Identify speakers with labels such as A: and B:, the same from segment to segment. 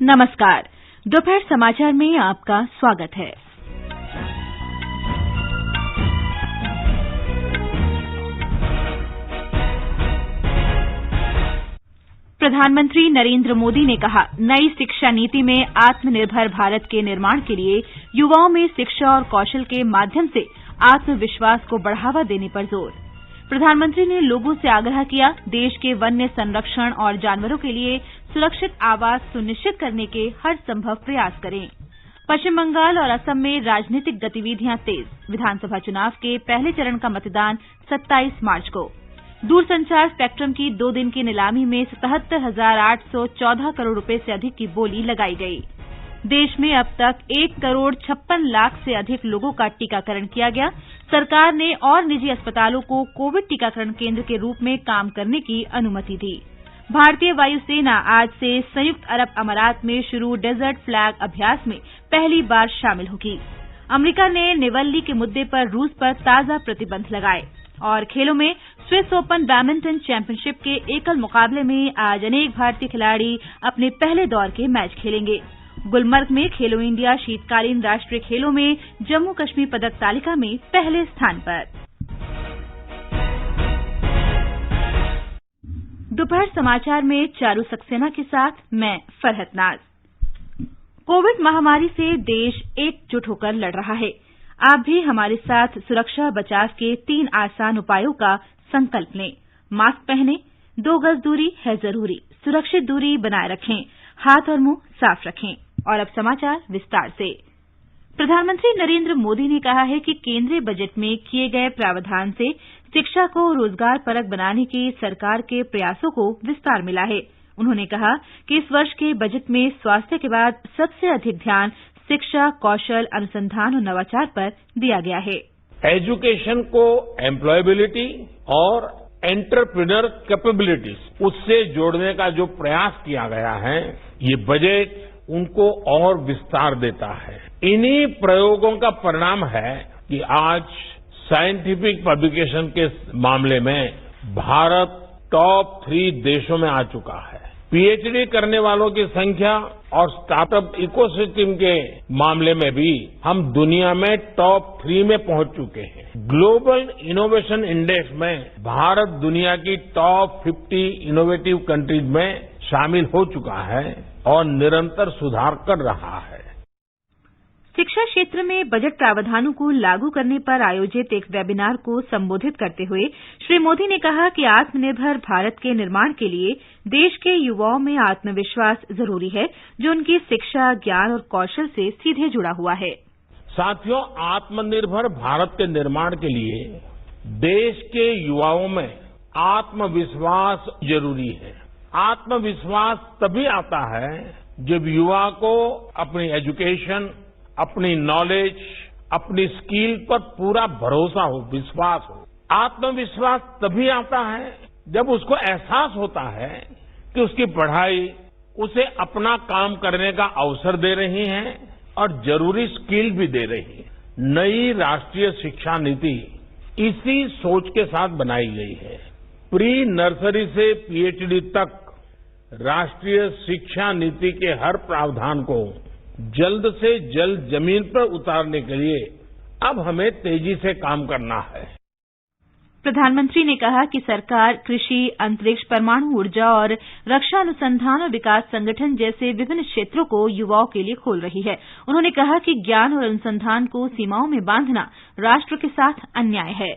A: नमस्कार। दोपहर समाचार में आपका स्वागत है। प्रधानमंत्री नरेंद्र मोदी ने कहा, नई शिक्षा नीति में आत्मनिर्भर भारत के निर्माण के लिए युवाओं में शिक्षा और कौशल के माध्यम से आत्मविश्वास को बढ़ावा देने पर जोर। प्रधानमंत्री ने लोगों से आग्रह किया, देश के वन्य संरक्षण और जानवरों के लिए सुरक्षित आवास सुनिश्चित करने के हर संभव प्रयास करें। पश्चिम बंगाल और असम में राजनीतिक गतिविधियां तेज। विधानसभा चुनाव के पहले चरण का मतदान 27 मार्च को। दूरसंचार स्पेक्ट्रम की 2 दिन की नीलामी में 77,814 करोड़ रुपए से अधिक की बोली लगाई गई। देश में अब तक 1,56,00,000 से अधिक लोगों का टीकाकरण किया गया। सरकार ने और निजी अस्पतालों को कोविड टीकाकरण केंद्र के रूप में काम करने की अनुमति दी। भारतीय वायुसेना आज से संयुक्त अरब अमारात में शुरू डेजर्ट फ्लैग अभ्यास में पहली बार शामिल होगी। अमेरिका ने निवल्ली के मुद्दे पर रूस पर ताजा प्रतिबंध लगाए। और खेलों में स्विस ओपन बैडमिंटन चैंपियनशिप के एकल मुकाबले में आज अनेक भारतीय खिलाड़ी अपने पहले दौर के मैच खेलेंगे। गुलमर्ग में खेलो इंडिया शीतकालीन राष्ट्रीय खेलों में जम्मू कश्मीर पदक तालिका में पहले स्थान पर। दोपहर समाचार में चारू सक्सेना के साथ मैं फरहत नाज। कोविड महामारी से देश एकजुट होकर लड़ रहा है। आप भी हमारे साथ सुरक्षा बचाव के 3 आसान उपायों का संकल्प लें। मास्क पहनें, 2 गज दूरी है जरूरी, सुरक्षित दूरी बनाए रखें, हाथ और मुंह साफ रखें। और अब समाचार विस्तार से। प्रधानमंत्री नरेंद्र मोदी ने कहा है कि केंद्रीय बजट में किए गए प्रावधान से शिक्षा को रोजगार परक बनाने के सरकार के प्रयासों को विस्तार मिला है। उन्होंने कहा कि इस वर्ष के बजट में स्वास्थ्य के बाद सबसे अधिक ध्यान शिक्षा, कौशल, अनुसंधान और नवाचार पर दिया गया है।
B: एजुकेशन को एम्प्लॉयबिलिटी और एंटरप्रेन्योर कैपेबिलिटीज उससे जोड़ने का जो प्रयास किया गया है, ये बजट उनको और विस्तार देता है। इन्हीं प्रयोगों का परिणाम है कि आज साइंटिफिक पब्लिकेशन के मामले में भारत टॉप 3 देशों में आ चुका है। पीएचडी करने वालों की संख्या और स्टार्टअप इकोसिस्टम के मामले में भी हम दुनिया में टॉप 3 में पहुंच चुके हैं। ग्लोबल इनोवेशन इंडेक्स में भारत दुनिया की टॉप 50 इनोवेटिव कंट्रीज में शामिल हो चुका है और निरंतर सुधार कर रहा है।
A: शिक्षा क्षेत्र में बजट प्रावधानों को लागू करने पर आयोजित एक वेबिनार को संबोधित करते हुए श्री मोदी ने कहा कि आत्मनिर्भर भारत के निर्माण के लिए देश के युवाओं में आत्मविश्वास जरूरी है, जो उनकी शिक्षा, ज्ञान और कौशल से सीधे जुड़ा हुआ है।
B: साथियों, आत्मनिर्भर भारत के निर्माण के लिए देश के युवाओं में आत्मविश्वास जरूरी है। आत्मविश्वास तभी आता है जब युवा को अपनी एजुकेशन, अपनी नॉलेज, अपनी स्किल पर पूरा भरोसा हो, विश्वास हो। आत्मविश्वास तभी आता है जब उसको एहसास होता है कि उसकी पढ़ाई उसे अपना काम करने का अवसर दे रही है और जरूरी स्किल भी दे रही है। नई राष्ट्रीय शिक्षा नीति इसी सोच के साथ बनाई गई है। प्री नर्सरी से पीएचडी तक राष्ट्रीय शिक्षा नीति के हर प्रावधान को जल्द से जल्द जमीन पर उतारने के लिए अब हमें तेजी से काम करना है।
A: प्रधानमंत्री ने कहा कि सरकार कृषि, अंतरिक्ष, परमाणु ऊर्जा और रक्षा अनुसंधान और विकास संगठन जैसे विभिन्न क्षेत्रों को युवाओं के लिए खोल रही है। उन्होंने कहा कि ज्ञान और अनुसंधान को सीमाओं में बांधना राष्ट्र के साथ अन्याय है।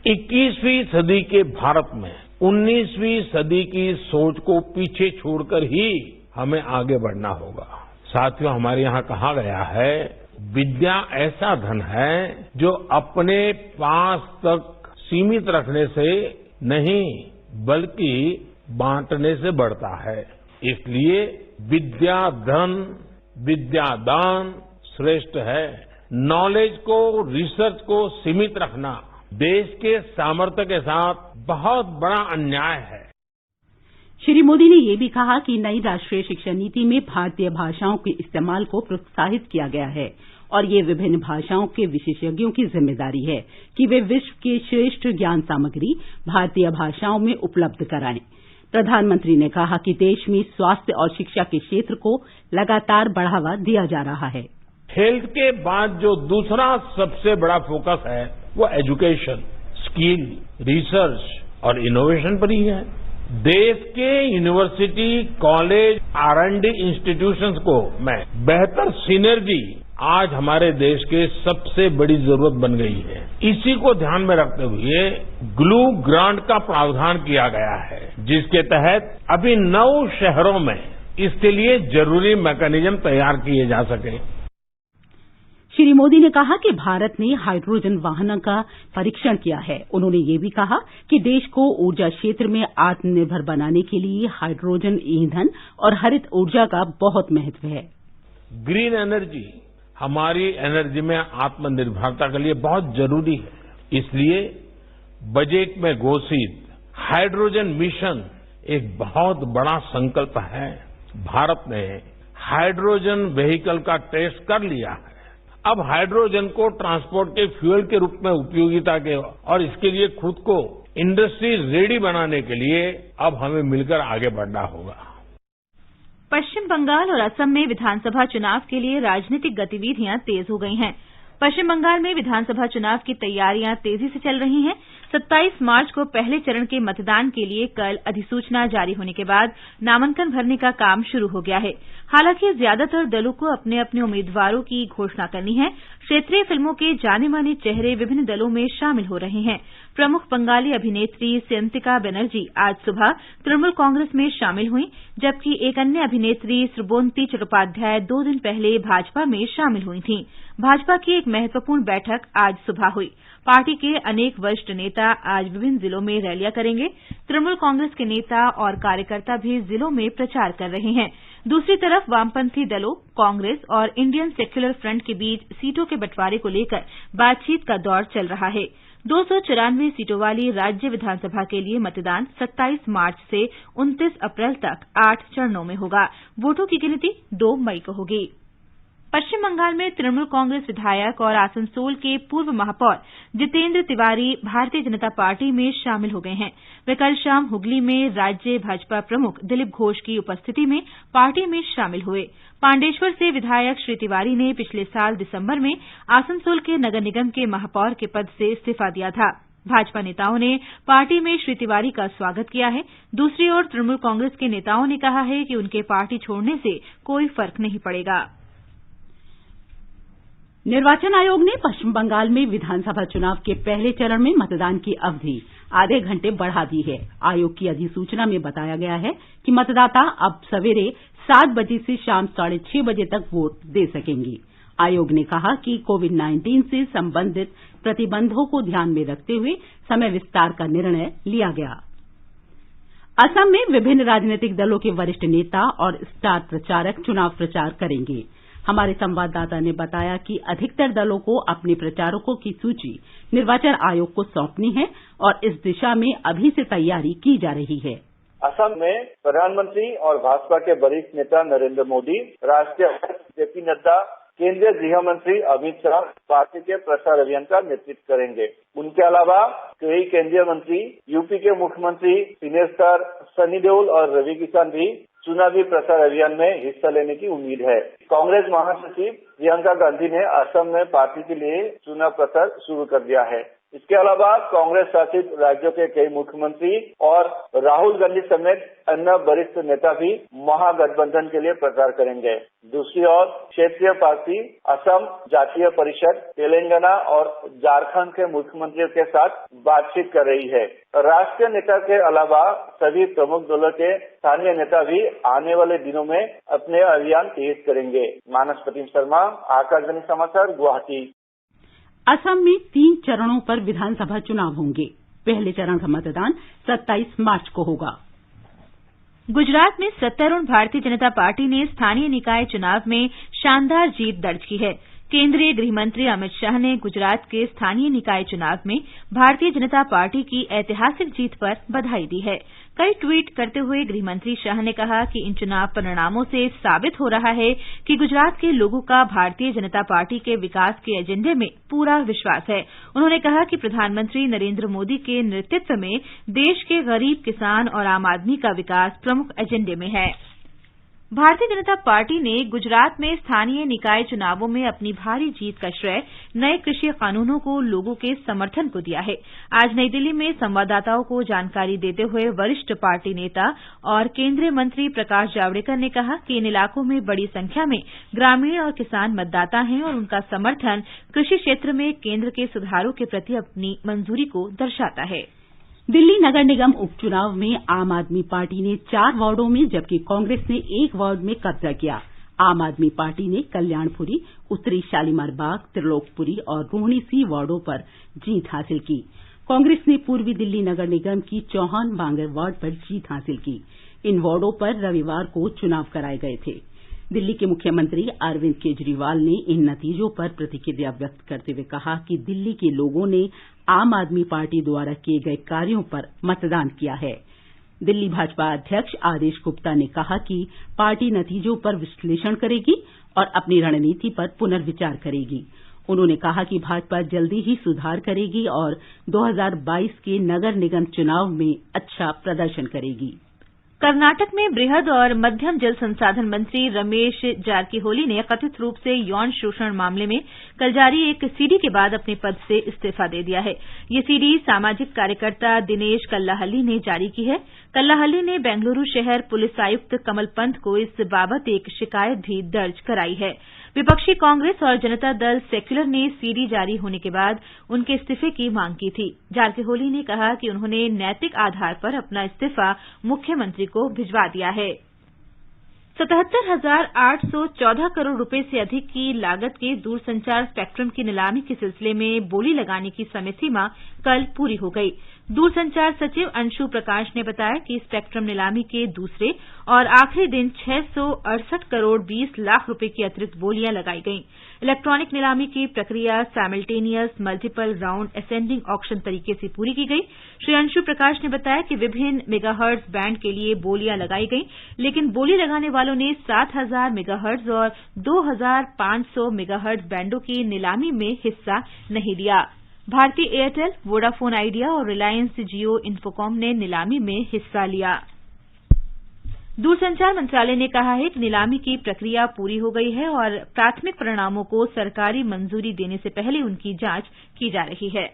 B: 21वीं सदी के भारत में 19वीं सदी की सोच को पीछे छोड़कर ही हमें आगे बढ़ना होगा। साथियों, हमारे यहाँ कहा गया है, विद्या ऐसा धन है जो अपने पास तक सीमित रखने से नहीं बल्कि बांटने से बढ़ता है। इसलिए विद्या धन, विद्या दान श्रेष्ठ है। नॉलेज को, रिसर्च को सीमित रखना देश के सामर्थ्य के साथ बहुत बड़ा अन्याय है।
C: श्री मोदी ने यह भी कहा कि नई राष्ट्रीय शिक्षा नीति में भारतीय भाषाओं के इस्तेमाल को प्रोत्साहित किया गया है और ये विभिन्न भाषाओं के विशेषज्ञों की जिम्मेदारी है कि वे विश्व की श्रेष्ठ ज्ञान सामग्री भारतीय भाषाओं में उपलब्ध कराएं प्रधानमंत्री ने कहा कि देश में स्वास्थ्य और शिक्षा के क्षेत्र को लगातार बढ़ावा दिया जा रहा है।
B: हेल्थ के बाद जो दूसरा सबसे बड़ा फोकस है वो एजुकेशन, स्किल, रिसर्च और इनोवेशन पर ही है। देश के यूनिवर्सिटी, कॉलेज, R&D इंस्टीट्यूशंस को में बेहतर सिनर्जी आज हमारे देश के सबसे बड़ी जरूरत बन गई है। इसी को ध्यान में रखते हुए ग्लू ग्रांट का प्रावधान किया गया है, जिसके तहत अभी 9 शहरों में इसके लिए जरूरी मैकेनिज्म तैयार किए जा सके।
C: श्री मोदी ने कहा कि भारत ने हाइड्रोजन वाहनों का परीक्षण किया है। उन्होंने ये भी कहा कि देश को ऊर्जा क्षेत्र में आत्मनिर्भर बनाने के लिए हाइड्रोजन ईंधन और हरित ऊर्जा का बहुत महत्व है।
B: ग्रीन एनर्जी हमारी एनर्जी में आत्मनिर्भरता के लिए बहुत जरूरी है। इसलिए बजट में घोषित हाइड्रोजन मिशन एक बहुत बड़ा संकल्प है। भारत ने हाइड्रोजन व्हीकल का टेस्ट कर लिया है। अब हाइड्रोजन को ट्रांसपोर्ट के फ्यूल के रूप में उपयोगिता के और इसके लिए खुद को इंडस्ट्री रेडी बनाने के लिए अब हमें मिलकर आगे बढ़ना होगा।
A: पश्चिम बंगाल और असम में विधानसभा चुनाव के लिए राजनीतिक गतिविधियां तेज हो गई हैं। पश्चिम बंगाल में विधानसभा चुनाव की तैयारियां तेजी से चल रही हैं। 27 मार्च को पहले चरण के मतदान के लिए कल अधिसूचना जारी होने के बाद नामांकन भरने का काम शुरू हो गया है। हालांकि ज्यादातर दलों को अपने अपने उम्मीदवारों की घोषणा करनी है। क्षेत्रीय फिल्मों के जाने माने चेहरे विभिन्न दलों में शामिल हो रहे हैं। प्रमुख बंगाली अभिनेत्री स्यंतिका बनर्जी आज सुबह तृणमूल कांग्रेस में शामिल हुई, जबकि एक अन्य अभिनेत्री श्रबोंती चट्टोपाध्याय 2 दिन पहले भाजपा में शामिल हुई थीं। भाजपा की एक महत्वपूर्ण बैठक आज सुबह हुई। पार्टी के अनेक वरिष्ठ नेता आज विभिन्न जिलों में रैलियां करेंगे। तृणमूल कांग्रेस के नेता और कार्यकर्ता भी जिलों में प्रचार कर रहे हैं। दूसरी तरफ वामपंथी दलों, कांग्रेस और इंडियन सेक्युलर फ्रंट के बीच सीटों के बंटवारे को लेकर बातचीत का दौर चल रहा है। 294 सीटों वाली राज्य विधानसभा के लिए मतदान 27 मार्च से 29 अप्रैल तक 8 चरणों में होगा। वोटों की गिनती 2 मई को होगी। पश्चिम बंगाल में तृणमूल कांग्रेस विधायक और आसनसोल के पूर्व महापौर जितेंद्र तिवारी भारतीय जनता पार्टी में शामिल हो गए हैं। वे कल शाम हुगली में राज्य भाजपा प्रमुख दिलीप घोष की उपस्थिति में पार्टी में शामिल हुए। पांडेश्वर से विधायक श्री तिवारी ने पिछले साल दिसंबर में आसनसोल के नगर निगम के महापौर के पद से इस्तीफा दिया था। भाजपा नेताओं ने पार्टी में श्री तिवारी का स्वागत किया है। दूसरी ओर तृणमूल कांग्रेस के नेताओं ने कहा है कि उनके पार्टी छोड़ने से कोई फर्क नहीं पड़ेगा।
C: निर्वाचन आयोग ने पश्चिम बंगाल में विधानसभा चुनाव के पहले चरण में मतदान की अवधि आधे घंटे बढ़ा दी है। आयोग की अधिसूचना में बताया गया है कि मतदाता अब सवेरे 7 बजे से शाम 6:30 बजे तक वोट दे सकेंगे। आयोग ने कहा कि कोविड-19 से संबंधित प्रतिबंधों को ध्यान में रखते हुए समय विस्तार का निर्णय लिया गया। असम में विभिन्न राजनीतिक दलों के वरिष्ठ नेता और स्टार प्रचारक चुनाव प्रचार करेंगे। हमारे संवाददाता ने बताया कि अधिकतर दलों को अपने प्रचारकों की सूची निर्वाचन आयोग को सौंपनी है और इस दिशा में अभी से तैयारी की जा रही है।
D: असम में प्रधानमंत्री और भाजपा के वरिष्ठ नेता नरेंद्र मोदी, राष्ट्रीय अध्यक्ष जेपी नड्डा, केंद्रीय गृह मंत्री अमित शाह पार्टी के प्रचार अभियान का नेतृत्व करेंगे। उनके अलावा कई केंद्रीय मंत्री, यूपी के मुख्यमंत्री दिनेश सर, सनी देओल और रवि किशन भी चुनावी प्रचार अभियान में हिस्सा लेने की उम्मीद है। कांग्रेस महासचिव प्रियंका गांधी ने असम में पार्टी के लिए चुनाव प्रचार शुरू कर दिया है। इसके अलावा कांग्रेस शासित राज्यों के कई मुख्यमंत्री और राहुल गांधी समेत अन्य वरिष्ठ नेता भी महागठबंधन के लिए प्रचार करेंगे। दूसरी ओर क्षेत्रीय पार्टी असम जातीय परिषद, तेलंगाना और झारखंड के मुख्यमंत्रियों के साथ बातचीत कर रही है। राष्ट्रीय नेता के अलावा सभी प्रमुख दलों के स्थानीय नेता भी आने वाले दिनों में अपने अभियान तेज करेंगे। मानस प्रतिम शर्मा, आकाशवाणी समाचार, गुवाहाटी।
C: असम में 3 चरणों पर विधानसभा चुनाव होंगे। पहले चरण का मतदान 27 मार्च को होगा।
A: गुजरात में सत्तारूढ़ भारतीय जनता पार्टी ने स्थानीय निकाय चुनाव में शानदार जीत दर्ज की है। केंद्रीय गृह मंत्री अमित शाह ने गुजरात के स्थानीय निकाय चुनाव में भारतीय जनता पार्टी की ऐतिहासिक जीत पर बधाई दी है। कई ट्वीट करते हुए गृहमंत्री शाह ने कहा कि इन चुनाव परिणामों से साबित हो रहा है कि गुजरात के लोगों का भारतीय जनता पार्टी के विकास के एजेंडे में पूरा विश्वास है। उन्होंने कहा कि प्रधानमंत्री नरेंद्र मोदी के नेतृत्व में देश के गरीब, किसान और आम आदमी का विकास प्रमुख एजेंडे में है। भारतीय जनता पार्टी ने गुजरात में स्थानीय निकाय चुनावों में अपनी भारी जीत का श्रेय नए कृषि कानूनों को लोगों के समर्थन को दिया है। आज नई दिल्ली में संवाददाताओं को जानकारी देते हुए वरिष्ठ पार्टी नेता और केंद्रीय मंत्री प्रकाश जावड़ेकर ने कहा कि इन इलाकों में बड़ी संख्या में ग्रामीण और किसान मतदाता हैं और उनका समर्थन कृषि क्षेत्र में केंद्र के सुधारों के प्रति अपनी मंजूरी को दर्शाता है।
C: दिल्ली नगर निगम उपचुनाव में आम आदमी पार्टी ने 4 वार्डों में जबकि कांग्रेस ने 1 वार्ड में कब्जा किया। आम आदमी पार्टी ने कल्याणपुरी, उत्तरी शालीमार बाग, त्रिलोकपुरी और रोहिणी सी वार्डों पर जीत हासिल की। कांग्रेस ने पूर्वी दिल्ली नगर निगम की चौहान बांगर वार्ड पर जीत हासिल की। इन वार्डों पर रविवार को चुनाव कराए गए थे। दिल्ली के मुख्यमंत्री अरविंद केजरीवाल ने इन नतीजों पर प्रतिक्रिया व्यक्त करते हुए कहा कि दिल्ली के लोगों ने आम आदमी पार्टी द्वारा किए गए कार्यों पर मतदान किया है। दिल्ली भाजपा अध्यक्ष आदेश गुप्ता ने कहा कि पार्टी नतीजों पर विश्लेषण करेगी और अपनी रणनीति पर पुनर्विचार करेगी। उन्होंने कहा कि भाजपा जल्दी ही सुधार करेगी और 2022 के नगर निगम चुनाव में अच्छा प्रदर्शन करेगी।
A: कर्नाटक में बृहद और मध्यम जल संसाधन मंत्री रमेश जारकीहोली ने कथित रूप से यौन शोषण मामले में कल जारी एक सीडी के बाद अपने पद से इस्तीफा दे दिया है। ये सीडी सामाजिक कार्यकर्ता दिनेश कल्लाहल्ली ने जारी की है। कल्लाहल्ली ने बेंगलुरु शहर पुलिस आयुक्त कमल पंत को इस बाबत एक शिकायत भी दर्ज कराई है। विपक्षी कांग्रेस और जनता दल सेक्यूलर ने सीडी जारी होने के बाद उनके इस्तीफे की मांग की थी। जारकीहोली ने कहा कि उन्होंने नैतिक आधार पर अपना इस्तीफा मुख्यमंत्री को भिजवा दिया है। 77,814 करोड़ रुपए से अधिक की लागत के दूरसंचार स्पेक्ट्रम की नीलामी के सिलसिले में बोली लगाने की समय सीमा कल पूरी हो गई। दूरसंचार सचिव अंशु प्रकाश ने बताया कि स्पेक्ट्रम नीलामी के दूसरे और आखिरी दिन 668 करोड़ 20 लाख रुपए की अतिरिक्त बोलियां लगाई गईं। इलेक्ट्रॉनिक नीलामी की प्रक्रिया simultaneous multiple round ascending auction तरीके से पूरी की गई। श्री अंशु प्रकाश ने बताया कि विभिन्न मेगाहर्ट्ज बैंड के लिए बोलियां लगाई गईं, लेकिन बोली लगाने वालों ने 7,000 मेगाहर्ट्ज और 2,500 मेगाहर्ट्ज बैंडों की नीलामी में हिस्सा नहीं लिया। भारतीय एयरटेल, वोडाफोन आइडिया और रिलायंस जियो इन्फोकॉम ने नीलामी में हिस्सा लिया। दूरसंचार मंत्रालय ने कहा है कि नीलामी की प्रक्रिया पूरी हो गई है और प्राथमिक परिणामों को सरकारी मंजूरी देने से पहले उनकी जांच की जा रही है।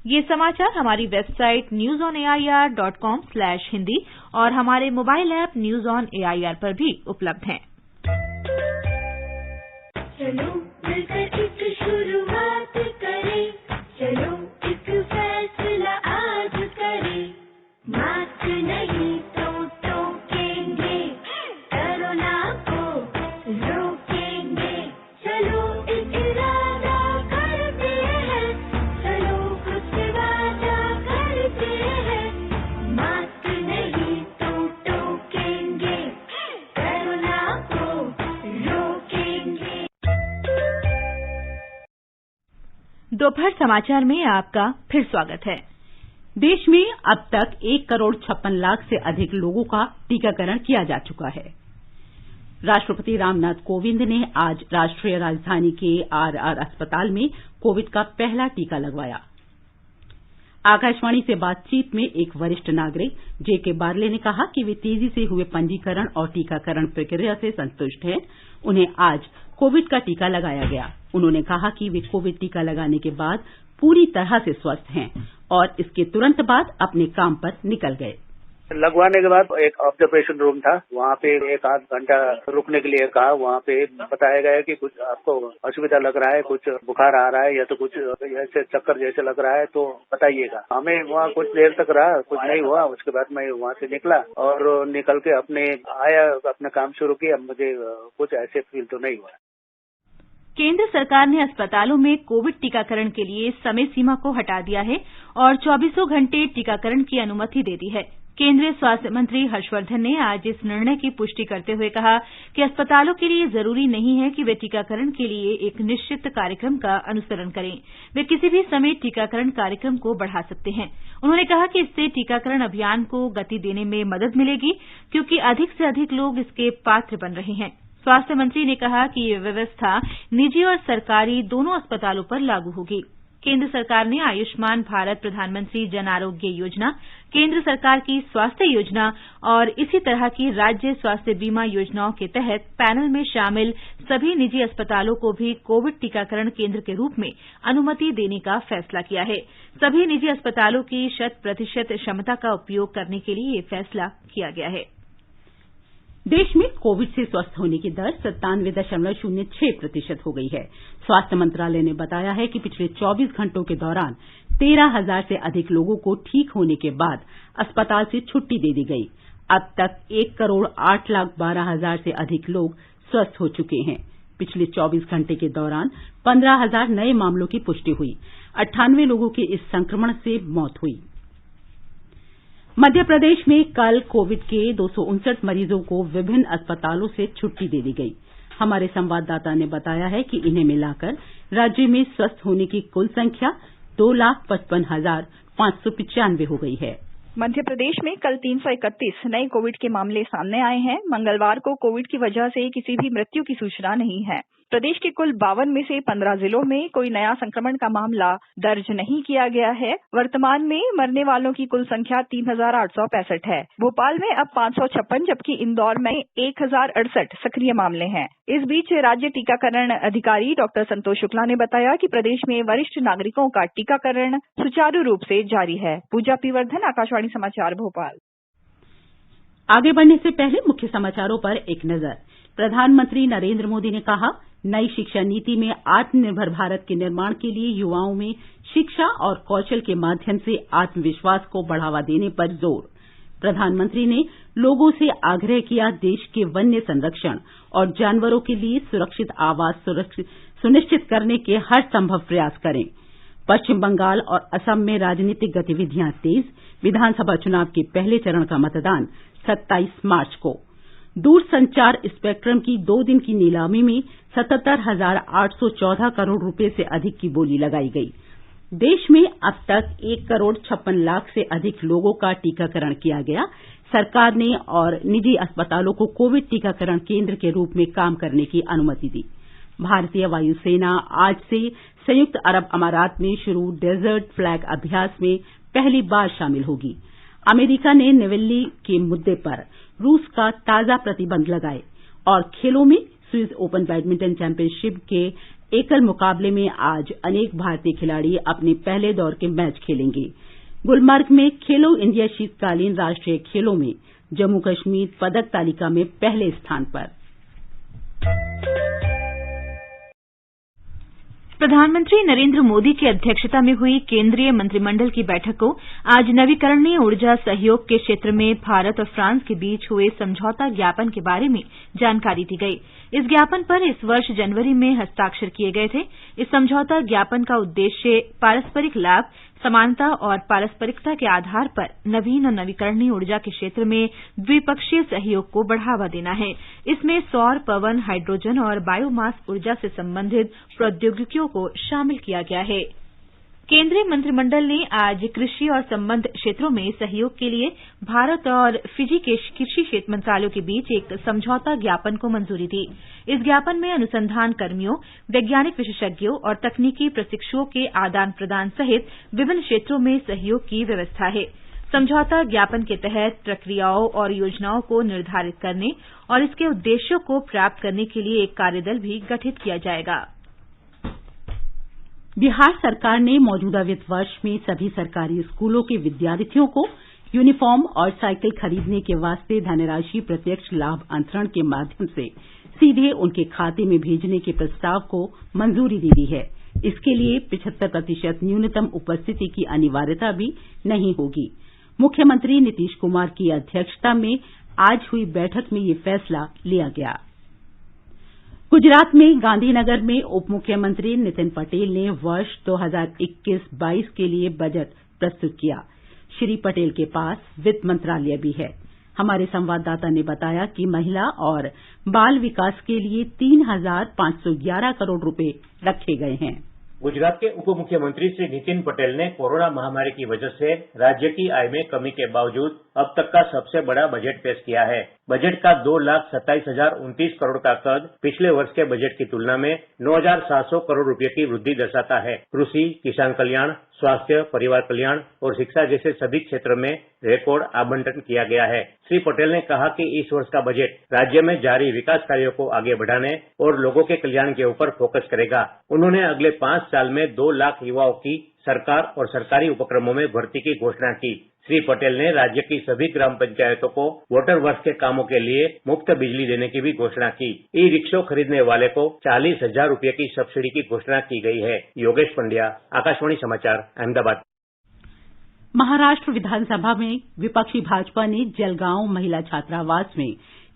A: ये समाचार हमारी वेबसाइट newsonair.com/hindi और हमारे mobile app news on AIR पर भी उपलब्ध हैं।
E: चलो मिलकर एक शुरुआत करें, चलो एक फैसला आज करें, मास्क नहीं तो टोकेंगे, कोरोना को रोकेंगे, चलो एक इरादा करते हैं, चलो कुछ वादा करते हैं, मास्क नहीं तो टोकेंगे, कोरोना को रोकेंगे।
A: दोपहर समाचार में आपका फिर स्वागत है।
C: देश में अब तक 1,56,00,000 से अधिक लोगों का टीकाकरण किया जा चुका है। राष्ट्रपति रामनाथ कोविंद ने आज राष्ट्रीय राजधानी के आरआर अस्पताल में कोविड का पहला टीका लगवाया। आकाशवाणी से बातचीत में एक वरिष्ठ नागरिक जेके बार्ले ने कहा कि वे तेजी से हुए पंजीकरण और टीकाकरण प्रक्रिया से संतुष्ट हैं। उन्हें आज कोविड का टीका लगाया गया। उन्होंने कहा कि वे कोविड टीका लगाने के बाद पूरी तरह से स्वस्थ हैं और इसके तुरंत बाद अपने काम पर निकल गए।
F: लगवाने के बाद एक ऑब्जर्वेशन रूम था, वहाँ पे 1-8 घंटा रुकने के लिए कहा। वहाँ पे बताया गया कि कुछ आपको असुविधा लग रहा है, कुछ बुखार आ रहा है या तो कुछ ऐसे चक्कर जैसे लग रहा है तो बताइएगा। हमें वहाँ कुछ देर तक रहा, कुछ नहीं हुआ। उसके बाद मैं वहाँ से निकला और निकल के अपना काम शुरू किया। मुझे कुछ ऐसे फील तो नहीं हुआ।
A: केंद्र सरकार ने अस्पतालों में कोविड टीकाकरण के लिए समय सीमा को हटा दिया है और 24 घंटे टीकाकरण की अनुमति दे दी है। केंद्रीय स्वास्थ्य मंत्री हर्षवर्धन ने आज इस निर्णय की पुष्टि करते हुए कहा कि अस्पतालों के लिए जरूरी नहीं है कि वे टीकाकरण के लिए एक निश्चित कार्यक्रम का अनुसरण करें। वे किसी भी समय टीकाकरण कार्यक्रम को बढ़ा सकते हैं। उन्होंने कहा कि इससे टीकाकरण अभियान को गति देने में मदद मिलेगी, क्योंकि अधिक से अधिक लोग इसके पात्र बन रहे हैं। स्वास्थ्य मंत्री ने कहा कि यह व्यवस्था निजी और सरकारी दोनों अस्पतालों पर लागू होगी। केंद्र सरकार ने आयुष्मान भारत प्रधानमंत्री जन आरोग्य योजना, केंद्र सरकार की स्वास्थ्य योजना और इसी तरह की राज्य स्वास्थ्य बीमा योजनाओं के तहत पैनल में शामिल सभी निजी अस्पतालों को भी कोविड टीकाकरण केंद्र के रूप में अनुमति देने का फैसला किया है। सभी निजी अस्पतालों की 100% क्षमता का उपयोग करने के लिए यह फैसला किया गया है।
C: देश में कोविड से स्वस्थ होने की दर 97.06% हो गई है। स्वास्थ्य मंत्रालय ने बताया है कि पिछले 24 घंटों के दौरान 13,000 से अधिक लोगों को ठीक होने के बाद अस्पताल से छुट्टी दे दी गई। अब तक 1,08,12,000 से अधिक लोग स्वस्थ हो चुके हैं। पिछले 24 घंटे के दौरान 15,000 नए मामलों की पुष्टि हुई। 98 लोगों की इस संक्रमण से मौत हुई। मध्य प्रदेश में कल कोविड के 259 मरीजों को विभिन्न अस्पतालों से छुट्टी दे दी गई। हमारे संवाददाता ने बताया है कि इन्हें मिलाकर राज्य में स्वस्थ होने की कुल संख्या 2,55,595 हो गई है।
G: मध्य प्रदेश में कल 331 नए कोविड के मामले सामने आए हैं। मंगलवार को कोविड की वजह से किसी भी मृत्यु की सूचना नहीं है। प्रदेश के कुल 52 में से 15 जिलों में कोई नया संक्रमण का मामला दर्ज नहीं किया गया है। वर्तमान में मरने वालों की कुल संख्या 3,865 है। भोपाल में अब 556 जबकि इंदौर में 1,068 सक्रिय मामले हैं। इस बीच राज्य टीकाकरण अधिकारी डॉक्टर संतोष शुक्ला ने बताया कि प्रदेश में वरिष्ठ नागरिकों का टीकाकरण सुचारू रूप से जारी है। पूजा पी वर्धन, आकाशवाणी समाचार, भोपाल।
C: आगे बढ़ने से पहले मुख्य समाचारों पर एक नजर। प्रधानमंत्री नरेंद्र मोदी ने कहा, नई शिक्षा नीति में आत्मनिर्भर भारत के निर्माण के लिए युवाओं में शिक्षा और कौशल के माध्यम से आत्मविश्वास को बढ़ावा देने पर जोर। प्रधानमंत्री ने लोगों से आग्रह किया, देश के वन्य संरक्षण और जानवरों के लिए सुरक्षित आवास सुनिश्चित करने के हर संभव प्रयास करें। पश्चिम बंगाल और असम में राजनीतिक गतिविधियां तेज। विधानसभा चुनाव के पहले चरण का मतदान 27 मार्च को। दूरसंचार स्पेक्ट्रम की 2 दिन की नीलामी में 77,814 करोड़ रुपए से अधिक की बोली लगाई गई। देश में अब तक 1,56,00,000 से अधिक लोगों का टीकाकरण किया गया। सरकार ने और निजी अस्पतालों को कोविड टीकाकरण केंद्र के रूप में काम करने की अनुमति दी। भारतीय वायुसेना आज से संयुक्त अरब अमारात में शुरू डेजर्ट फ्लैग अभ्यास में पहली बार शामिल होगी। अमेरिका ने नवेल्ली के मुद्दे पर रूस का ताजा प्रतिबंध लगाए और खेलों में स्विस ओपन बैडमिंटन चैंपियनशिप के एकल मुकाबले में आज अनेक भारतीय खिलाड़ी अपने पहले दौर के मैच खेलेंगे। गुलमर्ग में खेलो इंडिया शीतकालीन राष्ट्रीय खेलों में जम्मू कश्मीर पदक तालिका में पहले स्थान पर।
A: प्रधानमंत्री नरेंद्र मोदी की अध्यक्षता में हुई केंद्रीय मंत्रिमंडल की बैठक को आज नवीकरणीय ऊर्जा सहयोग के क्षेत्र में भारत और फ्रांस के बीच हुए समझौता ज्ञापन के बारे में जानकारी दी गई। इस ज्ञापन पर इस वर्ष जनवरी में हस्ताक्षर किए गए थे। इस समझौता ज्ञापन का उद्देश्य पारस्परिक लाभ, समानता और पारस्परिकता के आधार पर नवीन और नवीकरणीय ऊर्जा के क्षेत्र में द्विपक्षीय सहयोग को बढ़ावा देना है। इसमें सौर, पवन, हाइड्रोजन और बायोमास ऊर्जा से संबंधित प्रौद्योगिकियों को शामिल किया गया है। केंद्रीय मंत्रिमंडल ने आज कृषि और संबद्ध क्षेत्रों में सहयोग के लिए भारत और फिजी के कृषि क्षेत्र मंत्रालयों के बीच एक समझौता ज्ञापन को मंजूरी दी। इस ज्ञापन में अनुसंधान कर्मियों, वैज्ञानिक विशेषज्ञों और तकनीकी प्रशिक्षुओं के आदान प्रदान सहित विभिन्न क्षेत्रों में सहयोग की व्यवस्था है। समझौता ज्ञापन के तहत प्रक्रियाओं और योजनाओं को निर्धारित करने और इसके उद्देश्यों को प्राप्त करने के लिए एक कार्यदल भी गठित किया जाएगा।
C: बिहार सरकार ने मौजूदा वित्त वर्ष में सभी सरकारी स्कूलों के विद्यार्थियों को यूनिफॉर्म और साइकिल खरीदने के वास्ते धनराशि प्रत्यक्ष लाभ अंतरण के माध्यम से सीधे उनके खाते में भेजने के प्रस्ताव को मंजूरी दे दी है। इसके लिए 75% न्यूनतम उपस्थिति की अनिवार्यता भी नहीं होगी। मुख्यमंत्री नीतीश कुमार की अध्यक्षता में आज हुई बैठक में ये फैसला लिया गया। गुजरात में गांधीनगर में उप मुख्यमंत्री नितिन पटेल ने वर्ष 2021-22 के लिए बजट प्रस्तुत किया। श्री पटेल के पास वित्त मंत्रालय भी है। हमारे संवाददाता ने बताया कि महिला और बाल विकास के लिए 3,511 करोड़ रुपए रखे गए हैं।
H: गुजरात के उप मुख्यमंत्री श्री नितिन पटेल ने कोरोना महामारी की वजह से राज्य की आय में कमी के बावजूद अब तक का सबसे बड़ा बजट पेश किया है। बजट का 2,27,029 करोड़ का कद पिछले वर्ष के बजट की तुलना में 9,700 करोड़ रुपए की वृद्धि दर्शाता है। कृषि, किसान कल्याण, स्वास्थ्य, परिवार कल्याण और शिक्षा जैसे सभी क्षेत्रों में रिकॉर्ड आवंटन किया गया है। श्री पटेल ने कहा कि इस वर्ष का बजट राज्य में जारी विकास कार्यों को आगे बढ़ाने और लोगों के कल्याण के ऊपर फोकस करेगा। उन्होंने अगले 5 साल में 2 लाख युवाओं की सरकार और सरकारी उपक्रमों में भर्ती की घोषणा की। श्री पटेल ने राज्य की सभी ग्राम पंचायतों को वाटर वर्क्स के कामों के लिए मुफ्त बिजली देने की भी घोषणा की। ई रिक्शा खरीदने वाले को 40,000 रुपए की सब्सिडी की घोषणा की गई है। योगेश पंड्या, आकाशवाणी समाचार, अहमदाबाद।
C: महाराष्ट्र विधानसभा में विपक्षी भाजपा ने जलगांव महिला छात्रावास में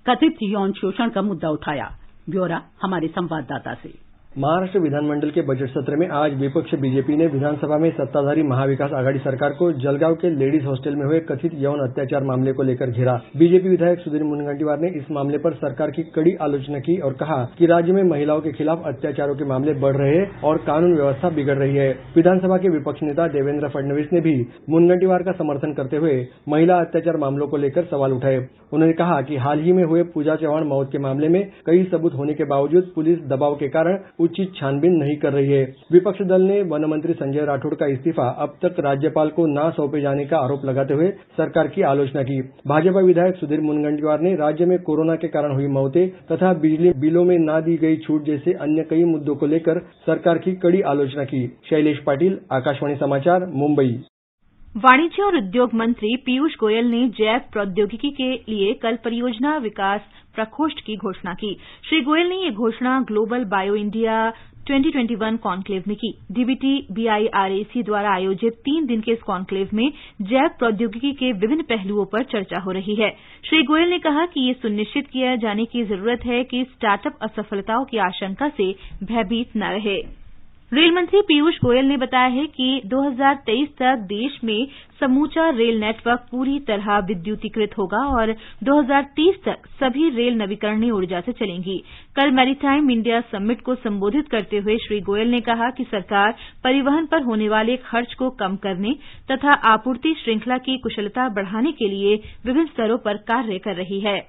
C: कथित यौन शोषण का मुद्दा उठाया। ब्यौरा हमारे संवाददाता से।
I: महाराष्ट्र विधानमंडल के बजट सत्र में आज विपक्ष बीजेपी ने विधानसभा में सत्ताधारी महाविकास आघाड़ी सरकार को जलगांव के लेडीज हॉस्टल में हुए कथित यौन अत्याचार मामले को लेकर घेरा। बीजेपी विधायक सुधीर मुनगंटीवार ने इस मामले पर सरकार की कड़ी आलोचना की और कहा कि राज्य में महिलाओं के खिलाफ अत्याचारों के मामले बढ़ रहे हैं और कानून व्यवस्था बिगड़ रही है। विधानसभा के विपक्ष नेता देवेंद्र फडणवीस ने भी मुनगंटीवार का समर्थन करते हुए महिला अत्याचार मामलों को लेकर सवाल उठाए। उन्होंने कहा कि हाल ही में हुए पूजा चौहान मौत के मामले में कई सबूत होने के बावजूद पुलिस दबाव के कारण उचित छानबीन नहीं कर रही है। विपक्ष दल ने वन मंत्री संजय राठौड़ का इस्तीफा अब तक राज्यपाल को न सौंपे जाने का आरोप लगाते हुए सरकार की आलोचना की। भाजपा विधायक सुधीर मुनगंटीवार ने राज्य में कोरोना के कारण हुई मौतें तथा बिजली बिलों में न दी गई छूट जैसे अन्य कई मुद्दों को लेकर सरकार की कड़ी आलोचना की। शैलेश पाटिल, आकाशवाणी समाचार, मुंबई।
A: वाणिज्य और उद्योग मंत्री पीयूष गोयल ने जैव प्रौद्योगिकी के लिए कल परियोजना विकास प्रकोष्ठ की घोषणा की। श्री गोयल ने ये घोषणा ग्लोबल बायो इंडिया 2021 कॉन्क्लेव में की। डीबीटी BIRAC द्वारा आयोजित 3 दिन के इस कॉन्क्लेव में जैव प्रौद्योगिकी के विभिन्न पहलुओं पर चर्चा हो रही है। श्री गोयल ने कहा कि ये सुनिश्चित किया जाने की जरूरत है कि स्टार्टअप असफलताओं की आशंका से भयभीत न रहे। रेल मंत्री पीयूष गोयल ने बताया है कि 2023 तक देश में समूचा रेल नेटवर्क पूरी तरह विद्युतीकृत होगा और 2030 तक सभी रेल नवीकरणीय ऊर्जा से चलेंगी। कल मैरीटाइम इंडिया समिट को संबोधित करते हुए श्री गोयल ने कहा कि सरकार परिवहन पर होने वाले खर्च को कम करने तथा आपूर्ति श्रृंखला की कुशलता बढ़ाने के लिए विभिन्न स्तरों पर कार्य कर रही है।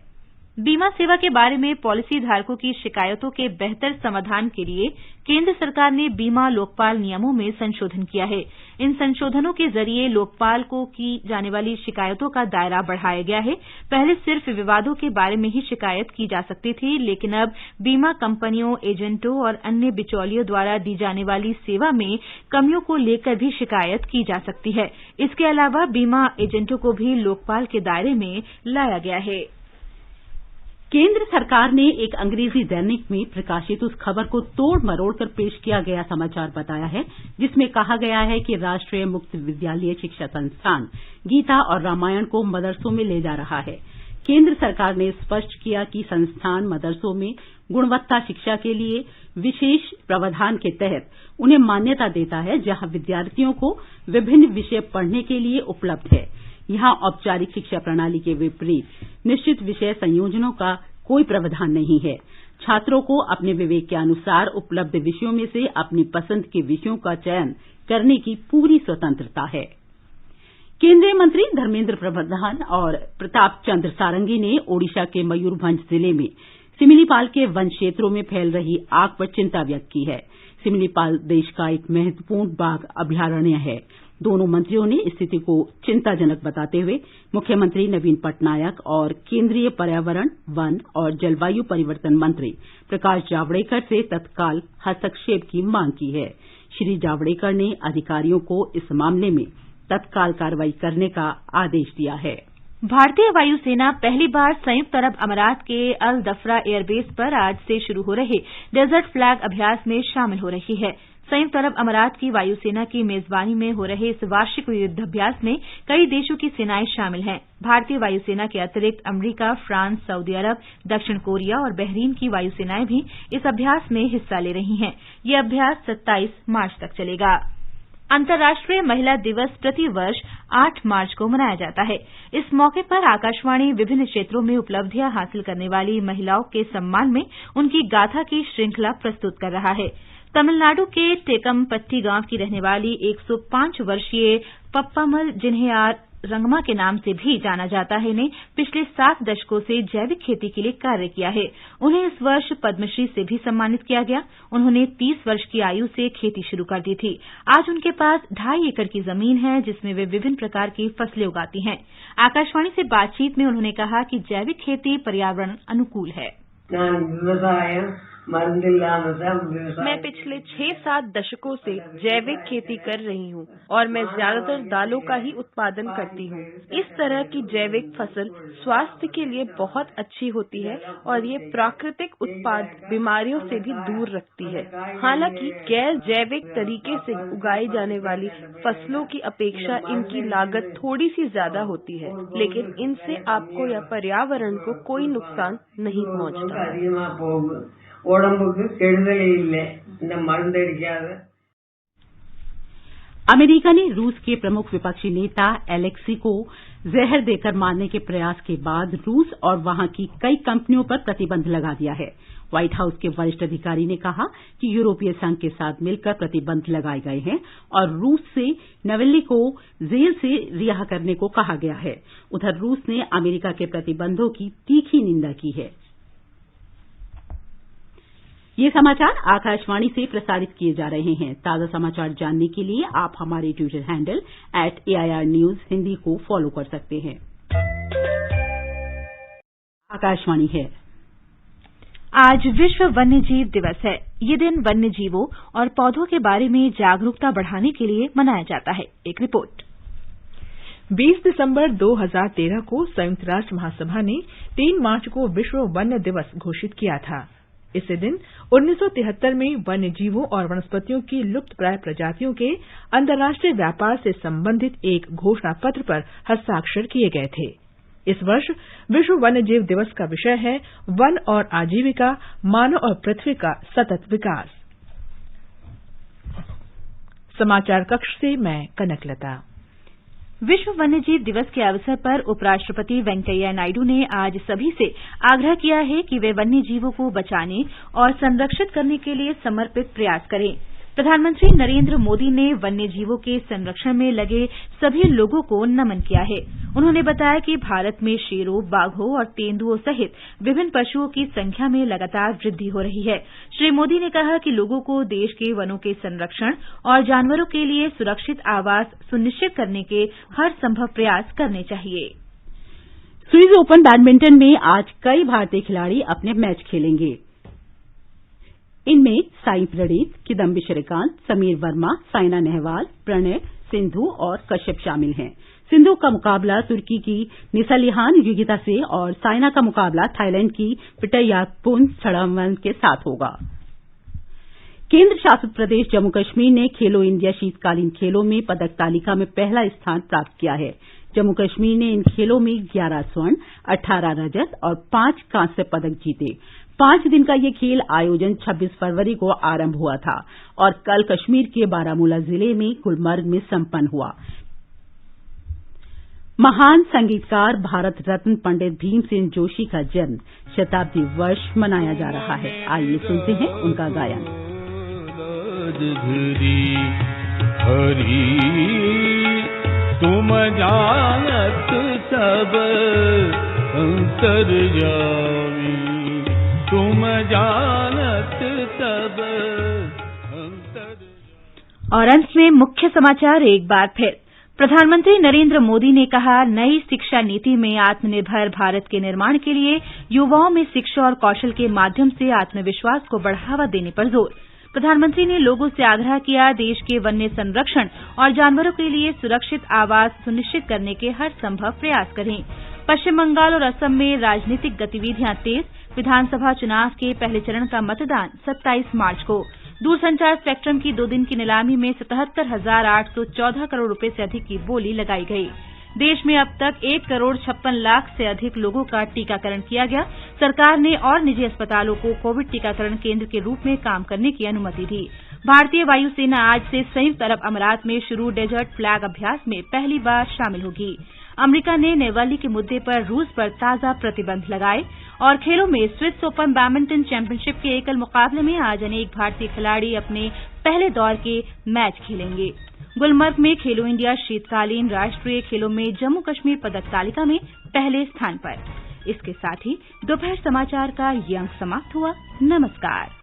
A: बीमा सेवा के बारे में पॉलिसी धारकों की शिकायतों के बेहतर समाधान के लिए केंद्र सरकार ने बीमा लोकपाल नियमों में संशोधन किया है। इन संशोधनों के जरिए लोकपाल को की जाने वाली शिकायतों का दायरा बढ़ाया गया है। पहले सिर्फ विवादों के बारे में ही शिकायत की जा सकती थी, लेकिन अब बीमा कंपनियों, एजेंटों और अन्य बिचौलियों द्वारा दी जाने वाली सेवा में कमियों को लेकर भी शिकायत की जा सकती है। इसके अलावा बीमा एजेंटों को भी लोकपाल के दायरे में लाया गया है।
C: केंद्र सरकार ने एक अंग्रेजी दैनिक में प्रकाशित उस खबर को तोड़ मरोड़ कर पेश किया गया समाचार बताया है जिसमें कहा गया है कि राष्ट्रीय मुक्त विद्यालय शिक्षा संस्थान गीता और रामायण को मदरसों में ले जा रहा है। केंद्र सरकार ने स्पष्ट किया कि संस्थान मदरसों में गुणवत्ता शिक्षा के लिए विशेष प्रावधान के तहत उन्हें मान्यता देता है, जहां विद्यार्थियों को विभिन्न विषय पढ़ने के लिए उपलब्ध है। यहां औपचारिक शिक्षा प्रणाली के विपरीत निश्चित विषय संयोजनों का कोई प्रावधान नहीं है। छात्रों को अपने विवेक के अनुसार उपलब्ध विषयों में से अपनी पसंद के विषयों का चयन करने की पूरी स्वतंत्रता है। केंद्रीय मंत्री धर्मेंद्र प्रधान और प्रताप चंद्र सारंगी ने ओडिशा के मयूरभंज जिले में सिमिलीपाल के वन क्षेत्रों में फैल रही आग पर चिंता व्यक्त की है। सिमिलीपाल देश का एक महत्वपूर्ण बाघ अभयारण्य है। दोनों मंत्रियों ने स्थिति को चिंताजनक बताते हुए मुख्यमंत्री नवीन पटनायक और केंद्रीय पर्यावरण, वन और जलवायु परिवर्तन मंत्री प्रकाश जावड़ेकर से तत्काल हस्तक्षेप की मांग की है। श्री जावड़ेकर ने अधिकारियों को इस मामले में तत्काल कार्रवाई करने का आदेश दिया है।
A: भारतीय वायुसेना पहली बार संयुक्त अरब अमारात के अल दफरा एयरबेस पर आज से शुरू हो रहे डेजर्ट फ्लैग अभ्यास में शामिल हो रही है। संयुक्त अरब अमारात की वायुसेना की मेजबानी में हो रहे इस वार्षिक युद्धाभ्यास में कई देशों की सेनाएं शामिल हैं। भारतीय वायुसेना के अतिरिक्त अमरीका, फ्रांस, सऊदी अरब, दक्षिण कोरिया और बहरीन की वायुसेनाएं भी इस अभ्यास में हिस्सा ले रही हैं। यह अभ्यास 27 मार्च तक चलेगा। अंतर्राष्ट्रीय महिला दिवस प्रतिवर्ष 8 मार्च को मनाया जाता है। इस मौके पर आकाशवाणी विभिन्न क्षेत्रों में उपलब्धियां हासिल करने वाली महिलाओं के सम्मान में उनकी गाथा की श्रृंखला प्रस्तुत कर रहा है। तमिलनाडु के टेकमपट्टी गांव की रहने वाली 105 वर्षीय पप्पामल, जिन्हें आर रंगमा के नाम से भी जाना जाता है, ने पिछले 7 दशकों से जैविक खेती के लिए कार्य किया है। उन्हें इस वर्ष पद्मश्री से भी सम्मानित किया गया। उन्होंने 30 वर्ष की आयु से खेती शुरू कर दी थी। आज उनके पास 2.5 एकड़ की जमीन है, जिसमें वे विभिन्न प्रकार की फसलें उगाती हैं। आकाशवाणी से बातचीत में उन्होंने कहा कि जैविक खेती पर्यावरण अनुकूल है।
J: मैं पिछले 6-7 दशकों से जैविक खेती कर रही हूँ और मैं ज्यादातर दालों का ही उत्पादन करती हूँ। इस तरह की जैविक फसल स्वास्थ्य के लिए बहुत अच्छी होती है और ये प्राकृतिक उत्पाद बीमारियों से भी दूर रखती है। हालांकि गैर जैविक तरीके से उगाई जाने वाली फसलों की अपेक्षा इनकी लागत थोड़ी सी ज्यादा होती है, लेकिन इनसे आपको या पर्यावरण को कोई नुकसान नहीं पहुँचता।
C: अमेरिका ने रूस के प्रमुख विपक्षी नेता एलेक्सी को जहर देकर मारने के प्रयास के बाद रूस और वहां की कई कंपनियों पर प्रतिबंध लगा दिया है। व्हाइट हाउस के वरिष्ठ अधिकारी ने कहा कि यूरोपीय संघ के साथ मिलकर प्रतिबंध लगाए गए हैं और रूस से नवेल्नी को जेल से रिहा करने को कहा गया है। उधर रूस ने अमेरिका के प्रतिबंधों की तीखी निंदा की है। ये समाचार आकाशवाणी से प्रसारित किए जा रहे हैं। ताजा समाचार जानने के लिए आप हमारे Twitter handle @AIR News Hindi को फॉलो कर सकते हैं। आकाशवाणी है।
A: आज विश्व वन्यजीव दिवस है। ये दिन वन्य जीवों और पौधों के बारे में जागरूकता बढ़ाने के लिए मनाया जाता है। एक रिपोर्ट।
K: 20 दिसंबर 2013 को संयुक्त राष्ट्र महासभा ने 3 मार्च को विश्व वन्य दिवस घोषित किया था। इसी दिन 1973 में वन्य जीवों और वनस्पतियों की लुप्तप्राय प्रजातियों के अंतर्राष्ट्रीय व्यापार से संबंधित एक घोषणा पत्र पर हस्ताक्षर किए गए थे। इस वर्ष विश्व वन्यजीव दिवस का विषय है वन और आजीविका, मानव और पृथ्वी का सतत विकास। समाचार कक्ष से मैं कनकलता।
A: विश्व वन्यजीव दिवस के अवसर पर उपराष्ट्रपति वेंकैया नायडू ने आज सभी से आग्रह किया है कि वे वन्य जीवों को बचाने और संरक्षित करने के लिए समर्पित प्रयास करें। प्रधानमंत्री नरेंद्र मोदी ने वन्य जीवों के संरक्षण में लगे सभी लोगों को नमन किया है। उन्होंने बताया कि भारत में शेरों, बाघों और तेंदुओं सहित विभिन्न पशुओं की संख्या में लगातार वृद्धि हो रही है। श्री मोदी ने कहा कि लोगों को देश के वनों के संरक्षण और जानवरों के लिए सुरक्षित आवास सुनिश्चित करने के हर संभव प्रयास करने चाहिए।
C: स्विस ओपन बैडमिंटन में आज कई भारतीय खिलाड़ी अपने मैच खेलेंगे। इनमें साई प्रणीत, किदम्बी श्रीकांत, समीर वर्मा, साइना नेहवाल, प्रणय, सिंधु और कश्यप शामिल हैं। सिंधु का मुकाबला तुर्की की निसलिहान युगिता से और साइना का मुकाबला थाईलैंड की पिटयाकपुन छड़ावन के साथ होगा। केंद्र शासित प्रदेश जम्मू कश्मीर ने खेलो इंडिया शीतकालीन खेलों में पदक तालिका में पहला स्थान प्राप्त किया है। जम्मू कश्मीर ने इन खेलों में 11 स्वर्ण, 18 रजत और 5 कांस्य पदक जीते। 5 दिन का ये खेल आयोजन 26 फरवरी को आरंभ हुआ था और कल कश्मीर के बारामूला जिले में गुलमर्ग में संपन्न हुआ। महान संगीतकार भारत रत्न पंडित भीमसेन जोशी का जन्म शताब्दी वर्ष मनाया जा रहा है। आइए सुनते हैं उनका गायन।
L: तुम जानत सब अंतर्यामी, तुम जानत सब
A: और अंत में मुख्य समाचार एक बार फिर। प्रधानमंत्री नरेंद्र मोदी ने कहा, नई शिक्षा नीति में आत्मनिर्भर भारत के निर्माण के लिए युवाओं में शिक्षा और कौशल के माध्यम से आत्मविश्वास को बढ़ावा देने पर जोर। प्रधानमंत्री ने लोगों से आग्रह किया, देश के वन्य संरक्षण और जानवरों के लिए सुरक्षित आवास सुनिश्चित करने के हर संभव प्रयास करें। पश्चिम बंगाल और असम में राजनीतिक गतिविधियां तेज। विधानसभा चुनाव के पहले चरण का मतदान 27 मार्च को। दूरसंचार स्पेक्ट्रम की 2 दिन की नीलामी में 77,814 करोड़ रुपए से अधिक की बोली लगाई गई। देश में अब तक 1,56,00,000 से अधिक लोगों का टीकाकरण किया गया। सरकार ने और निजी अस्पतालों को कोविड टीकाकरण केंद्र के रूप में काम करने की अनुमति दी। भारतीय वायुसेना आज से संयुक्त अरब अमारात में शुरू डेजर्ट फ्लैग अभ्यास में पहली बार शामिल होगी। अमेरिका ने नेवाली के मुद्दे पर रूस पर ताजा प्रतिबंध लगाए। और खेलों में स्विस ओपन बैडमिंटन चैंपियनशिप के एकल मुकाबले में आज अनेक भारतीय खिलाड़ी अपने पहले दौर के मैच खेलेंगे। गुलमर्ग में खेलो इंडिया शीतकालीन राष्ट्रीय खेलों में जम्मू कश्मीर पदक तालिका में पहले स्थान पर। इसके साथ ही दोपहर समाचार का ये अंक समाप्त हुआ। नमस्कार।